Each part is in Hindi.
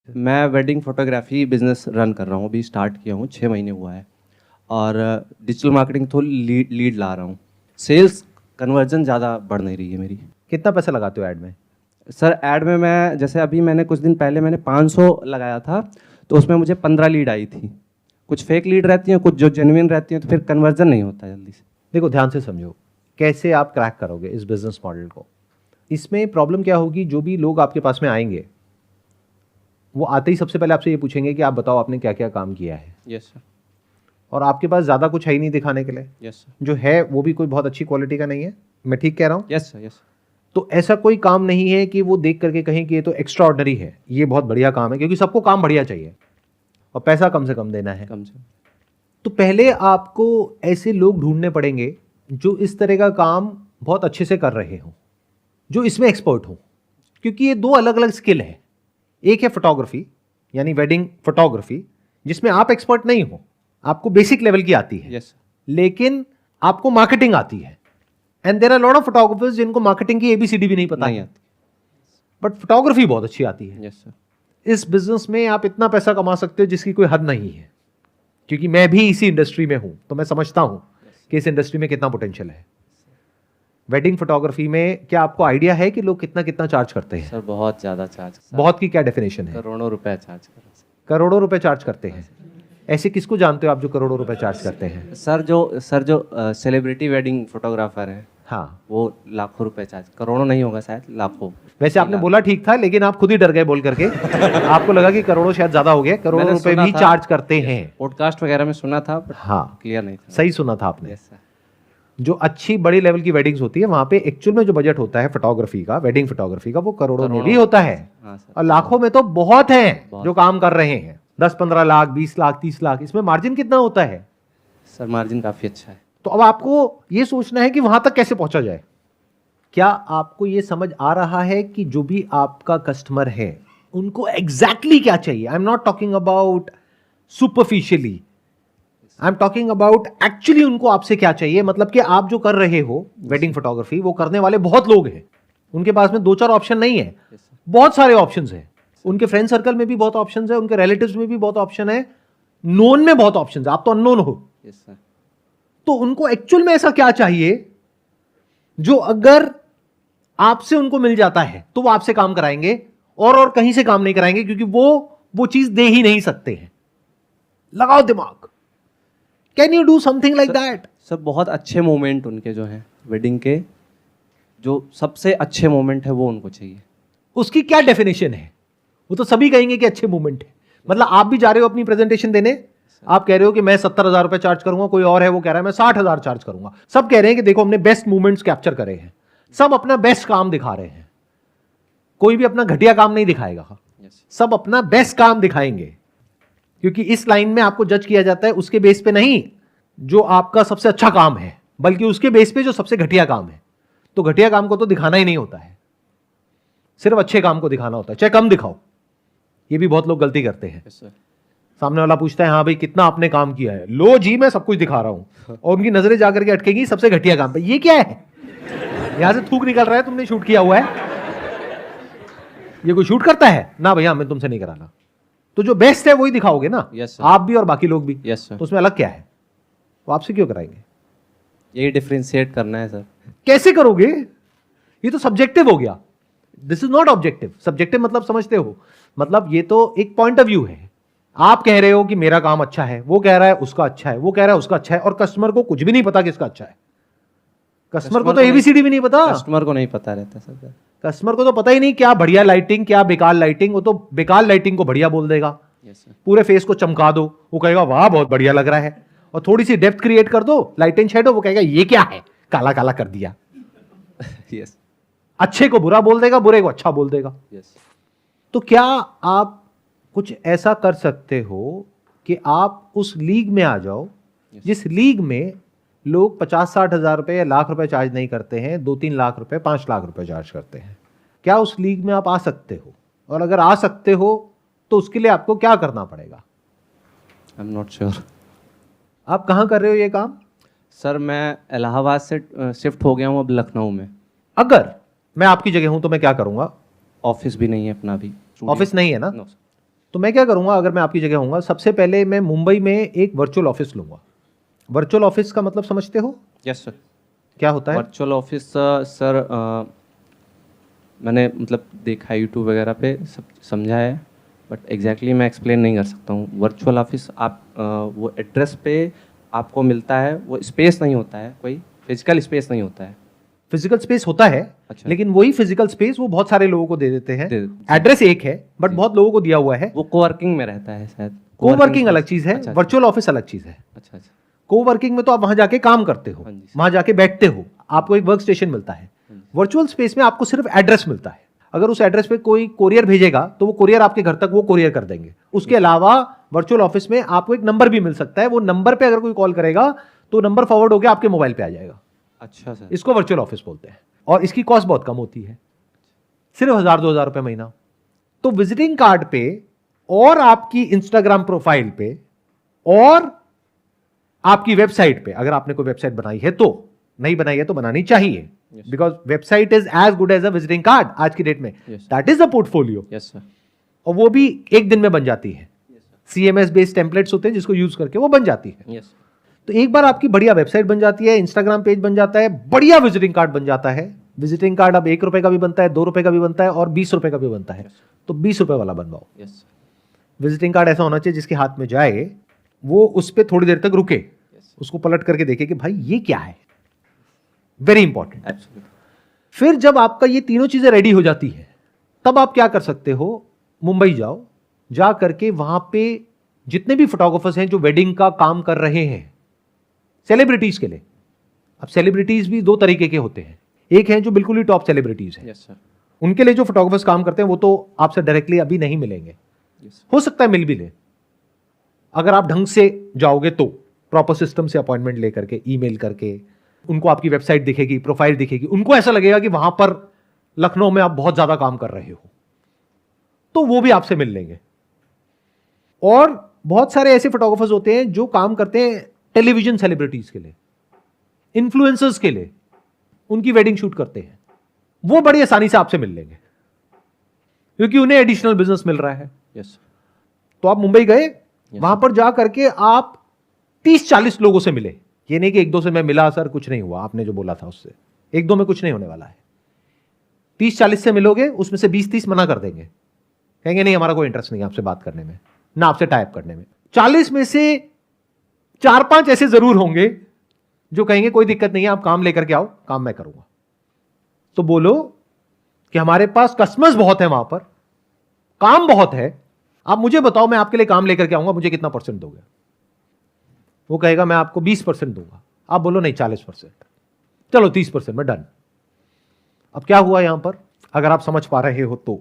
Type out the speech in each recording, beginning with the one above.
मैं वेडिंग फोटोग्राफी बिजनेस रन कर रहा हूँ, अभी स्टार्ट किया हूँ, 6 महीने हुआ है। और डिजिटल मार्केटिंग थ्रू लीड ला रहा हूँ। सेल्स कन्वर्जन ज़्यादा बढ़ नहीं रही है मेरी। कितना पैसा लगाते हो ऐड में? सर ऐड में मैं जैसे अभी मैंने कुछ दिन पहले मैंने 500 लगाया था, तो उसमें मुझे 15 लीड आई थी। कुछ फेक लीड रहती हैं, कुछ जो जेन्युइन रहती हैं, तो फिर कन्वर्जन नहीं होता जल्दी से। देखो ध्यान से समझो, कैसे आप क्रैक करोगे इस बिजनेस मॉडल को। इसमें प्रॉब्लम क्या होगी, जो भी लोग आपके पास में आएंगे वो आते ही सबसे पहले आपसे ये पूछेंगे कि आप बताओ आपने क्या क्या काम किया है। Yes sir. और आपके पास ज़्यादा कुछ है ही नहीं दिखाने के लिए। Yes sir. जो है वो भी कोई बहुत अच्छी क्वालिटी का नहीं है, मैं ठीक कह रहा हूँ? Yes sir. यस। तो ऐसा कोई काम नहीं है कि वो देख करके कहें कि ये तो एक्स्ट्रा ऑर्डिनरी है, ये बहुत बढ़िया काम है, क्योंकि सबको काम बढ़िया चाहिए और पैसा कम से कम देना है। कम से। तो पहले आपको ऐसे लोग ढूंढने पड़ेंगे जो इस तरह का काम बहुत अच्छे से कर रहे हों, जो इसमें एक्सपर्ट हों, क्योंकि ये दो अलग अलग स्किल है। एक है फोटोग्राफी, यानी वेडिंग फोटोग्राफी, जिसमें आप एक्सपर्ट नहीं हो, आपको बेसिक लेवल की आती है। यस। लेकिन आपको मार्केटिंग आती है। And there are lot of photographers जिनको मार्केटिंग की एबीसीडी भी नहीं पता नहीं है, आती। बट फोटोग्राफी बहुत अच्छी आती है। Yes sir. इस बिजनेस में आप इतना पैसा कमा सकते हो जिसकी कोई हद नहीं है, क्योंकि मैं भी इसी इंडस्ट्री में हूं, तो मैं समझता हूं कि इस इंडस्ट्री में कितना पोटेंशियल है। वेडिंग फोटोग्राफी में क्या आपको आइडिया है कि लोग कितना कितना चार्ज करते हैं? सर बहुत ज़्यादा चार्ज। बहुत की क्या डेफिनेशन है? करोड़ों रुपए चार्ज कर रहे हैं। करोड़ों रुपए चार्ज करते हैं। ऐसे किसको जानते हो आप जो करोड़ों रुपए चार्ज करते हैं? सर जो सेलिब्रिटी वेडिंग फोटोग्राफर है, हाँ, वो लाखों रुपए चार्ज, करोड़ों नहीं होगा शायद, लाखों। वैसे आपने बोला ठीक था, लेकिन आप खुद ही डर गए बोल करके। आपको लगा कि करोड़ों शायद ज्यादा हो गए, करोड़ों मैंने रुपए सुना भी था। चार्ज करते हैं। पॉडकास्ट वगैरह में सुना था, बट हाँ, क्लियर नहीं था। सही सुना था आपने। Yes sir. जो अच्छी बड़ी लेवल की वेडिंग्स होती है वहां पे एक्चुअल में जो बजट होता है फोटोग्राफी का, वेडिंग फोटोग्राफी का, वो करोड़ों में भी होता है। हाँ सर। और लाखों में तो बहुत हैं बहुत। जो काम कर रहे हैं। 10-15 लाख, 20 लाख, 30 लाख, इसमें मार्जिन कितना होता है? सर मार्जिन काफ़ी अच्छा है। तो अब आपको ये सोचना है कि वहां तक कैसे पहुंचा जाए। क्या आपको ये समझ आ रहा है कि जो भी आपका कस्टमर है उनको एग्जैक्टली क्या चाहिए? I am not talking about superficially, I am talking about actually उनको आपसे क्या चाहिए। मतलब कि आप जो कर रहे हो वेडिंग फोटोग्राफी, वो करने वाले बहुत लोग हैं, उनके पास में 2-4 ऑप्शन नहीं है, बहुत सारे ऑप्शंस हैं। उनके फ्रेंड सर्कल में भी बहुत ऑप्शंस है, उनके रिलेटिव्स में भी बहुत ऑप्शन है, नोन में बहुत ऑप्शंस है। आप तो अननोन हो। Yes sir. तो उनको एक्चुअल में ऐसा क्या चाहिए जो अगर आपसे उनको मिल जाता है तो वो आपसे काम कराएंगे और कहीं से काम नहीं कराएंगे, क्योंकि वो चीज दे ही नहीं सकते हैं। लगाओ दिमाग। Can you do something like that? Sir बहुत अच्छे मोमेंट उनके जो हैं वेडिंग के, जो सबसे अच्छे मोमेंट है वो उनको चाहिए। उसकी क्या डेफिनेशन है? वो तो सभी कहेंगे कि अच्छे मूवमेंट है। मतलब आप भी जा रहे हो अपनी प्रेजेंटेशन देने, आप कह रहे हो कि मैं 70,000 रुपए चार्ज करूंगा, कोई और है वो कह रहा है मैं 60,000 चार्ज करूंगा। सब कह रहे हैं कि देखो हमने बेस्ट मूवमेंट्स कैप्चर करे हैं, सब अपना बेस्ट काम दिखा रहे हैं। कोई भी अपना घटिया काम नहीं दिखाएगा, सब अपना बेस्ट काम दिखाएंगे, क्योंकि इस लाइन में आपको जज किया जाता है उसके बेस पे नहीं जो आपका सबसे अच्छा काम है, बल्कि उसके बेस पे जो सबसे घटिया काम है। तो घटिया काम को तो दिखाना ही नहीं होता है, सिर्फ अच्छे काम को दिखाना होता है, चाहे कम दिखाओ। ये भी बहुत लोग गलती करते हैं। सामने वाला पूछता है हाँ भाई कितना आपने काम किया है, लो जी मैं सब कुछ दिखा रहा हूं, और उनकी नजरें जाकर के अटकेगी सबसे घटिया काम पे। ये क्या है? यहां से थूक निकल रहा है, तुमने शूट किया हुआ है। ये कोई शूट करता है ना भैया, मैं तुमसे नहीं कराना। तो जो बेस्ट है वही दिखाओगे ना। yes, आप भी और बाकी लोग भी। Yes sir. तो उसमें अलग क्या है? वो आपसे क्यों कराएंगे? यही डिफरेंशिएट करना है सर। कैसे करोगे? ये तो सब्जेक्टिव हो गया, this is not objective. Subjective मतलब समझते हो, मतलब ये तो एक पॉइंट ऑफ व्यू है। आप कह रहे हो कि मेरा काम अच्छा है, वो कह रहा है उसका अच्छा है, वो कह रहा है उसका अच्छा है, और कस्टमर को कुछ भी नहीं पता किसका अच्छा है। कस्टमर को तो एबीसीडी भी नहीं पता। कस्टमर को नहीं पता रहता सर। कस्टमर को तो पता ही नहीं क्या बढ़िया लाइटिंग क्या बेकार लाइटिंग। वो तो बेकार लाइटिंग को बढ़िया बोल देगा। Yes sir. पूरे फेस को चमका दो, वो कहेगा वाह बहुत बढ़िया लग रहा है। और थोड़ी सी डेप्थ क्रिएट कर दो, लाइट एंड शेडो, वो कहेगा ये क्या है, काला काला कर दिया। यस। अच्छे को बुरा बोल देगा, बुरे को अच्छा बोल देगा। यस। तो क्या आप कुछ ऐसा कर सकते हो कि आप उस लीग में आ जाओ जिस लीग में लोग 50-60 हजार रुपए या लाख रुपए चार्ज नहीं करते हैं, 2-3 लाख रुपए, 5 लाख रुपए चार्ज करते हैं? क्या उस लीग में आप आ सकते हो? और अगर आ सकते हो तो उसके लिए आपको क्या करना पड़ेगा? I am not sure. आप कहां कर रहे हो ये काम? सर मैं इलाहाबाद से शिफ्ट हो गया हूँ अब लखनऊ में। अगर मैं आपकी जगह हूं तो मैं क्या करूंगा? ऑफिस भी नहीं है अपना भी। ऑफिस नहीं है ना? No sir. तो मैं क्या करूंगा, अगर मैं आपकी जगह होऊंगा, सबसे पहले मैं मुंबई में एक वर्चुअल ऑफिस लूंगा। वर्चुअल ऑफिस का मतलब समझते हो यस सर। क्या होता है? वर्चुअल ऑफिस सर, मैंने मतलब देखा यूट्यूब वगैरह पे, सब समझा है, बट एग्जैक्टली मैं एक्सप्लेन नहीं कर सकता हूँ। वर्चुअल ऑफिस आप वो एड्रेस पे आपको मिलता है, वो स्पेस नहीं होता है, कोई फिजिकल स्पेस नहीं होता है। फिजिकल स्पेस होता है, अच्छा। लेकिन वही फिजिकल स्पेस वो बहुत सारे लोगों को दे देते हैं। दे- एड्रेस एक है बट बहुत लोगों को दिया हुआ है। वो कोवर्किंग में रहता है शायद। कोवर्किंग अलग चीज है, अच्छा, वर्चुअल ऑफिस अलग चीज है। अच्छा अच्छा। कोवर्किंग में तो आप वहां जाके काम करते हो, हाँ जी। वहां जाके बैठते हो, आपको एक वर्क स्टेशन मिलता है। वर्चुअल स्पेस में आपको सिर्फ एड्रेस मिलता है। अगर उस एड्रेस पे कोई कोरियर भेजेगा तो वो कोरियर आपके घर तक वो कोरियर कर देंगे। उसके अलावा वर्चुअल ऑफिस में आपको एक नंबर भी मिल सकता है, वो नंबर पे अगर कोई कॉल करेगा तो नंबर फॉरवर्ड होकर आपके मोबाइल पे आ जाएगा। अच्छा सर। इसको वर्चुअल ऑफिस बोलते हैं, और इसकी कॉस्ट बहुत कम होती है, सिर्फ 1000-2000 रुपए महीना। तो विजिटिंग कार्ड पे और आपकी इंस्टाग्राम प्रोफाइल पे और आपकी वेबसाइट पे, अगर आपने कोई वेबसाइट बनाई है तो, नहीं बनाई है तो बनानी चाहिए, because website is as good as a visiting card आज की डेट में। That is the portfolio. Yes sir. और वो भी एक दिन में बन जाती है। CMS बेस्ड टेम्पलेट्स होते हैं जिसको यूज करके वो बन जाती है। यस। तो एक बार आपकी बढ़िया वेबसाइट बन जाती है, इंस्टाग्राम पेज बन जाता है, बढ़िया विजिटिंग कार्ड बन जाता है। विजिटिंग कार्ड अब 1 रुपए का भी बनता है, 2 रुपए का भी बनता है और 20 रुपए का भी बनता है। तो 20 रुपए वाला बनवाओ। यस। विजिटिंग कार्ड ऐसा होना चाहिए जिसके हाथ में जाए वो उस पर थोड़ी देर तक रुके, उसको पलट करके देखे कि भाई ये क्या है। Very important. एब्सोल्युटली। फिर जब आपका ये तीनों चीजें रेडी हो जाती है, तब आप क्या कर सकते हो, मुंबई जाओ, जा करके वहां पे जितने भी फोटोग्राफर्स हैं जो वेडिंग का काम कर रहे हैं सेलिब्रिटीज के लिए। अब सेलिब्रिटीज भी 2 तरीके के होते हैं, एक हैं जो बिल्कुल ही टॉप सेलिब्रिटीज हैं, यस सर। उनके लिए जो फोटोग्राफर्स काम करते हैं वो तो आपसे डायरेक्टली अभी नहीं मिलेंगे, यस। हो सकता है मिल भी ले, अगर आप ढंग से जाओगे तो, प्रॉपर सिस्टम से अपॉइंटमेंट लेकर के, ईमेल करके, उनको आपकी वेबसाइट दिखेगी, प्रोफाइल दिखेगी, उनको ऐसा लगेगा कि वहां पर लखनऊ में आप बहुत ज्यादा काम कर रहे हो, तो वो भी आपसे मिल लेंगे। और बहुत सारे ऐसे फोटोग्राफर्स होते हैं जो काम करते हैं टेलीविजन सेलिब्रिटीज के लिए, इन्फ्लुएंसर्स के लिए, उनकी वेडिंग शूट करते हैं, वो बड़ी आसानी से आपसे मिल लेंगे क्योंकि उन्हें एडिशनल बिजनेस मिल रहा है। यस। तो आप मुंबई गए, वहां पर जा करके आप 30-40 लोगों से मिले। ये नहीं कि 1-2 से मैं मिला सर कुछ नहीं हुआ, आपने जो बोला था उससे 1-2 में कुछ नहीं होने वाला है। 30-40 से मिलोगे, उसमें से 20-30 मना कर देंगे, कहेंगे नहीं हमारा कोई इंटरेस्ट नहीं है आपसे बात करने में, ना आपसे टाइप करने में। 40 में से 4-5 ऐसे जरूर होंगे जो कहेंगे कोई दिक्कत नहीं है, आप काम लेकर के आओ, काम मैं करूंगा। तो बोलो कि हमारे पास कस्टमर्स बहुत है, वहां पर काम बहुत है, आप मुझे बताओ मैं आपके लिए काम लेकर के आऊंगा, मुझे कितना % दोगे? वो कहेगा मैं आपको 20% दूंगा। आप बोलो नहीं 40%, चलो 30% में डन। अब क्या हुआ यहां पर, अगर आप समझ पा रहे हो तो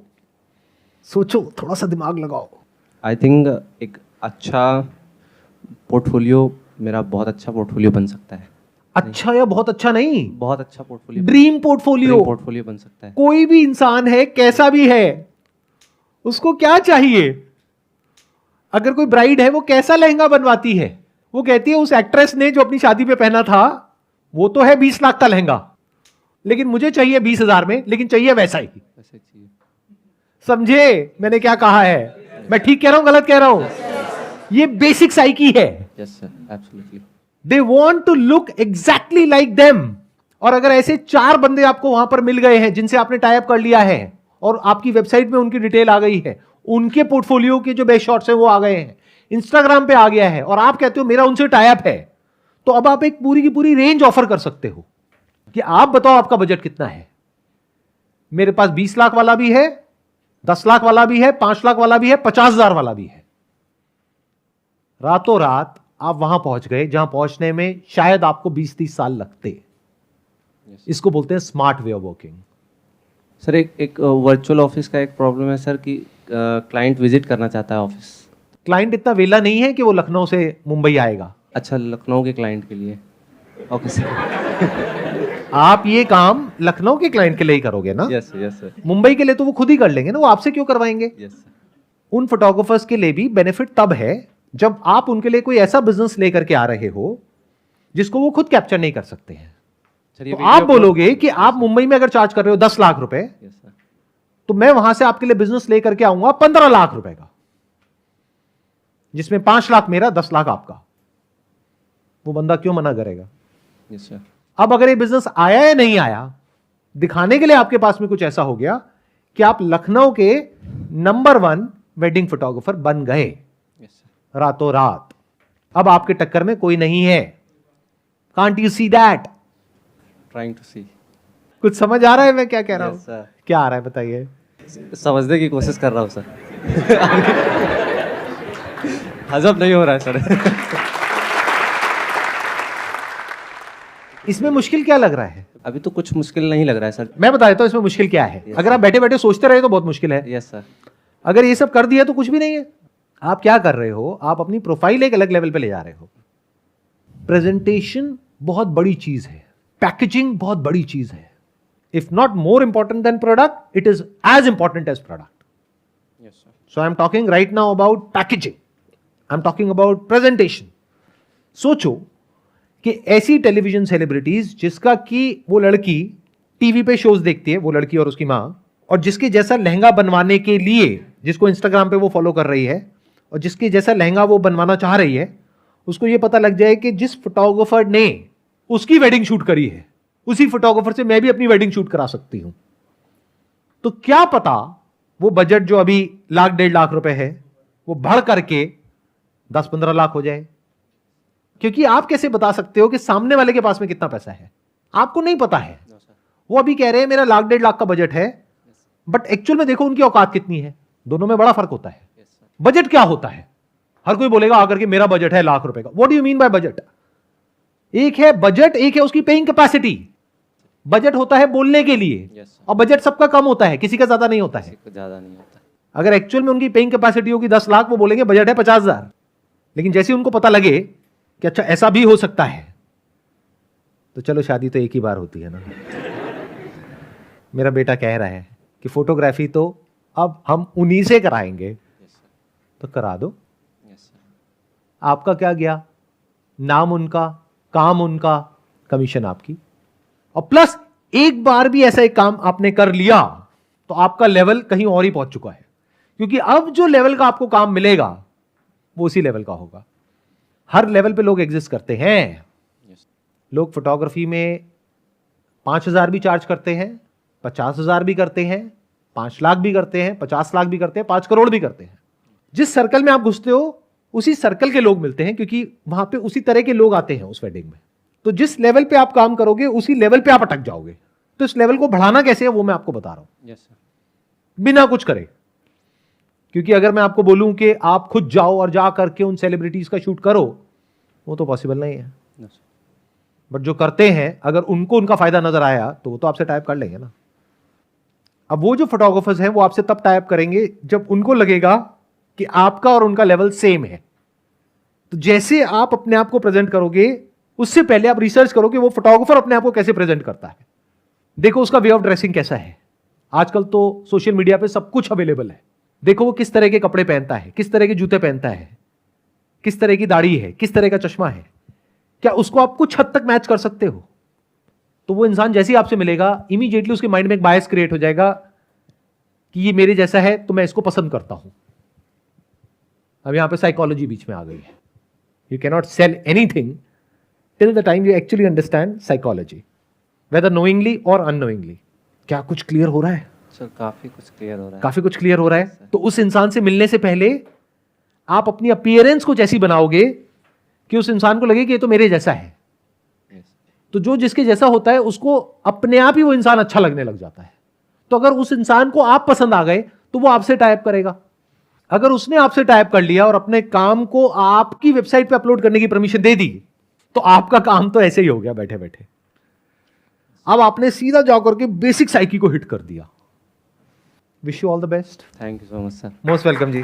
सोचो, थोड़ा सा दिमाग लगाओ। आई थिंक एक अच्छा पोर्टफोलियो, मेरा बहुत अच्छा पोर्टफोलियो बन सकता है। अच्छा या बहुत अच्छा नहीं, बहुत अच्छा पोर्टफोलियो, ड्रीम पोर्टफोलियो। पोर्टफोलियो बन सकता है। कोई भी इंसान है, कैसा भी है, उसको क्या चाहिए? अगर कोई ब्राइड है, वो कैसा लहंगा बनवाती है? वो कहती है उस एक्ट्रेस ने जो अपनी शादी पे पहना था वो तो है 20 लाख का लहंगा, लेकिन मुझे चाहिए 20,000 में, लेकिन चाहिए वैसा ही। वैसे चाहिए। समझे मैंने क्या कहा है? मैं ठीक कह रहा हूं, गलत कह रहा हूं? ये बेसिक साइकी है। Yes sir, absolutely. They want to look exactly like them. और अगर ऐसे 4 बंदे आपको वहां पर मिल गए हैं जिनसे आपने टाई अप कर लिया है और आपकी वेबसाइट में उनकी डिटेल आ गई है, उनके पोर्टफोलियो के जो बेस्ट शॉट्स हैं वो आ गए हैं, इंस्टाग्राम पे आ गया है, और आप कहते हो मेरा उनसे टाई अप है, तो अब आप एक पूरी की पूरी रेंज ऑफर कर सकते हो कि आप बताओ आपका बजट कितना है। मेरे पास 20 लाख वाला भी है, 10 लाख वाला भी है, 5 लाख वाला भी है, 50,000 वाला भी है। रातों रात आप वहां पहुंच गए जहां पहुंचने में शायद आपको 20-30 साल लगते। इसको बोलते हैं smart way of working. Sir एक वर्चुअल ऑफिस का एक प्रॉब्लम है सर कि क्लाइंट विजिट करना चाहता है ऑफिस। क्लाइंट इतना वेला नहीं है कि वो लखनऊ से मुंबई आएगा। अच्छा, लखनऊ के क्लाइंट के लिए। Okay sir. आप ये काम लखनऊ के क्लाइंट के लिए ही करोगे ना? Yes yes sir. मुंबई के लिए तो वो खुद ही कर लेंगे ना, वो आपसे क्यों करवाएंगे? Yes sir. उन फोटोग्राफर्स के लिए भी बेनिफिट तब है जब आप उनके लिए कोई ऐसा बिजनेस लेकर के आ रहे हो जिसको वो खुद कैप्चर नहीं कर सकते हैं। तो आप बोलोगे कि आप मुंबई में अगर चार्ज कर रहे हो 10 लाख रुपए, यस सर। तो मैं वहां से आपके लिए बिजनेस लेकर के आऊंगा 15 लाख रुपए का। जिसमें 5 लाख मेरा, 10 लाख आपका, वो बंदा क्यों मना करेगा? Yes sir. अब अगर ये बिजनेस आया या नहीं आया, दिखाने के लिए आपके पास में कुछ ऐसा हो गया कि आप लखनऊ के नंबर 1 वेडिंग फोटोग्राफर बन गए यस सर। रातों रात। अब आपके टक्कर में कोई नहीं है। Can't you see that? Trying to see. कुछ समझ आ रहा है मैं क्या कह रहा हूं? Yes, sir. क्या आ रहा है बताइए। समझने की कोशिश कर रहा हूँ सर। हजम नहीं हो रहा है सर। इसमें मुश्किल क्या लग रहा है? अभी तो कुछ मुश्किल नहीं लग रहा है सर। मैं बता देता हूं इसमें मुश्किल क्या है। Yes, अगर आप बैठे बैठे सोचते रहे तो बहुत मुश्किल है। Yes sir. अगर ये सब कर दिया तो कुछ भी नहीं है। आप क्या कर रहे हो? आप अपनी प्रोफाइल एक अलग लेवल पे ले जा रहे हो। प्रेजेंटेशन बहुत बड़ी चीज है, पैकेजिंग बहुत बड़ी चीज है। If not more important than product, it is as important as product. Yes sir. So I am talking right now about packaging, I am talking about presentation. सोचो कि ऐसी टेलीविजन सेलिब्रिटीज जिसका कि वो लड़की टीवी पे शोज देखती है, वो लड़की और उसकी मां, और जिसके जैसा लहंगा बनवाने के लिए, जिसको इंस्टाग्राम पे वो फॉलो कर रही है और जिसके जैसा लहंगा वो बनवाना चाह रही है, उसको ये पता लग जाए कि जिस फोटोग्राफर ने उसकी वेडिंग शूट करी है, उसी फोटोग्राफर से मैं भी अपनी वेडिंग शूट करा सकती हूं। तो क्या पता वो बजट जो अभी 1,00,000-1,50,000 रुपए है, वो बढ़ करके 10-15 लाख हो जाए। क्योंकि आप कैसे बता सकते हो कि सामने वाले के पास में कितना पैसा है? आपको नहीं पता है। No sir. वो अभी कह रहे हैं मेरा 1,00,000-1,50,000 का बजट है, बट एक्चुअल में देखो उनकी औकात कितनी है। दोनों में बड़ा फर्क होता है। Yes sir. बजट क्या होता है? हर कोई बोलेगा आकर के मेरा बजट है ₹1,00,000 का। What do you mean by budget? एक है बजट, एक है उसकी पेइंग कैपेसिटी। बजट होता है बोलने के लिए, यस सर। और बजट सबका कम होता है, किसी का ज्यादा नहीं होता है। किसी को ज्यादा नहीं होता। अगर एक्चुअल में उनकी पेइंग कैपेसिटी होगी 10 लाख, वो बोलेंगे बजट है 50,000। लेकिन जैसे उनको पता लगे कि अच्छा ऐसा भी हो सकता है, तो चलो शादी तो एक ही बार होती है ना। मेरा बेटा कह रहा है कि फोटोग्राफी तो अब हम उन्हीं से कराएंगे, यस सर। तो करा दो। Yes sir. आपका क्या गया? नाम उनका, काम उनका, कमीशन आपकी। और प्लस एक बार भी ऐसा एक काम आपने कर लिया तो आपका लेवल कहीं और ही पहुंच चुका है। क्योंकि अब जो लेवल का आपको काम मिलेगा वो उसी लेवल का होगा। हर लेवल पे लोग एग्जिस्ट करते हैं। यस। लोग फोटोग्राफी में 5,000 भी चार्ज करते हैं, 50,000 भी करते हैं, 5 लाख भी करते हैं, 50 लाख भी करते हैं, 5 करोड़ भी करते हैं। जिस सर्कल में आप घुसते हो उसी सर्कल के लोग मिलते हैं, क्योंकि वहां पे उसी तरह के लोग आते हैं उस वेडिंग में। तो जिस लेवल पे आप काम करोगे उसी लेवल पे आप अटक जाओगे। तो इस लेवल को बढ़ाना कैसे है वो मैं आपको बता रहा हूं, यस सर। बिना कुछ करे। क्योंकि अगर मैं आपको बोलूं कि आप खुद जाओ और जा करके उन सेलिब्रिटीज का शूट करो, वो तो पॉसिबल नहीं है। No sir. बट जो करते हैं, अगर उनको उनका फायदा नजर आया तो वो तो आपसे टाइप कर लेंगे ना। अब वो जो फोटोग्राफर्स हैं वो आपसे तब टाइप करेंगे जब उनको लगेगा कि आपका और उनका लेवल सेम है। तो जैसे आप अपने आप को प्रेजेंट करोगे, उससे पहले आप रिसर्च करो कि वो फोटोग्राफर अपने आप को कैसे प्रेजेंट करता है। देखो उसका वे ऑफ ड्रेसिंग कैसा है। आजकल तो सोशल मीडिया पे सब कुछ अवेलेबल है। देखो वो किस तरह के कपड़े पहनता है, किस तरह के जूते पहनता है, किस तरह की दाढ़ी है, किस तरह का चश्मा है। क्या उसको आप कुछ हद तक मैच कर सकते हो? तो वो इंसान जैसे ही आपसे मिलेगा, इमीडिएटली उसके माइंड में एक बायस क्रिएट हो जाएगा कि ये मेरे जैसा है तो मैं इसको पसंद करता हूं। अब यहां पे साइकोलॉजी बीच में आ गई है। You cannot sell anything till the time you actually understand psychology, whether knowingly or unknowingly. क्या कुछ क्लियर हो रहा है? सर काफी कुछ क्लियर हो रहा है। काफी कुछ क्लियर हो रहा है। तो उस इंसान से मिलने से पहले आप अपनी अपीयरेंस को जैसी बनाओगे कि उस इंसान को लगे कि ये तो मेरे जैसा है। यस। तो जो जिसके जैसा होता है उसको अपने आप ही वो इंसान अच्छा लगने लग जाता है। तो अगर उस इंसान को आप पसंद आ गए तो वो आपसे टाइप करेगा। अगर उसने आपसे टाइप कर लिया और अपने काम को आपकी वेबसाइट पे अपलोड करने की परमिशन दे दी, तो आपका काम तो ऐसे ही हो गया बैठे बैठे। अब आपने सीधा जाकर के बेसिक साइकी को हिट कर दिया। Wish you all the best. Thank you so much sir. Most welcome ji.